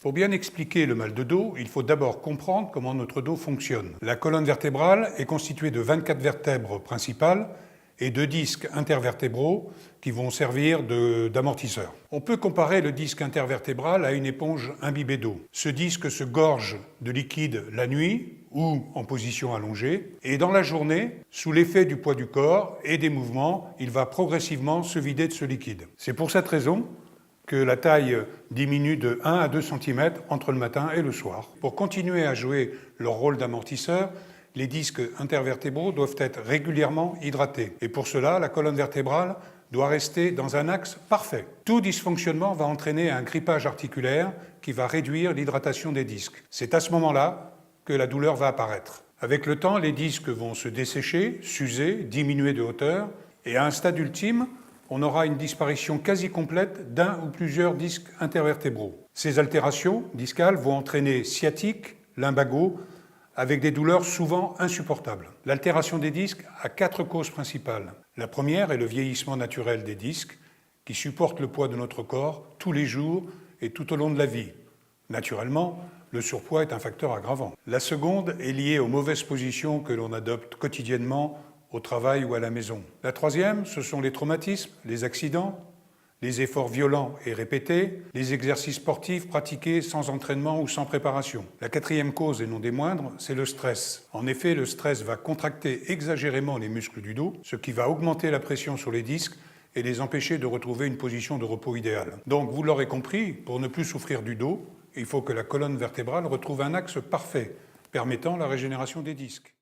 Pour bien expliquer le mal de dos, il faut d'abord comprendre comment notre dos fonctionne. La colonne vertébrale est constituée de 24 vertèbres principales et de disques intervertébraux qui vont servir d'amortisseurs. On peut comparer le disque intervertébral à une éponge imbibée d'eau. Ce disque se gorge de liquide la nuit ou en position allongée, et dans la journée, sous l'effet du poids du corps et des mouvements, il va progressivement se vider de ce liquide. C'est pour cette raison que la taille diminue de 1 à 2 cm entre le matin et le soir. Pour continuer à jouer leur rôle d'amortisseur, les disques intervertébraux doivent être régulièrement hydratés. Et pour cela, la colonne vertébrale doit rester dans un axe parfait. Tout dysfonctionnement va entraîner un grippage articulaire qui va réduire l'hydratation des disques. C'est à ce moment-là que la douleur va apparaître. Avec le temps, les disques vont se dessécher, s'user, diminuer de hauteur, et à un stade ultime, on aura une disparition quasi complète d'un ou plusieurs disques intervertébraux. Ces altérations discales vont entraîner sciatique, lumbago, avec des douleurs souvent insupportables. L'altération des disques a 4 causes principales. La première est le vieillissement naturel des disques, qui supportent le poids de notre corps tous les jours et tout au long de la vie. Naturellement, le surpoids est un facteur aggravant. La seconde est liée aux mauvaises positions que l'on adopte quotidiennement au travail ou à la maison. La troisième, ce sont les traumatismes, les accidents, les efforts violents et répétés, les exercices sportifs pratiqués sans entraînement ou sans préparation. La quatrième cause, et non des moindres, c'est le stress. En effet, le stress va contracter exagérément les muscles du dos, ce qui va augmenter la pression sur les disques et les empêcher de retrouver une position de repos idéale. Donc, vous l'aurez compris, pour ne plus souffrir du dos, il faut que la colonne vertébrale retrouve un axe parfait, permettant la régénération des disques.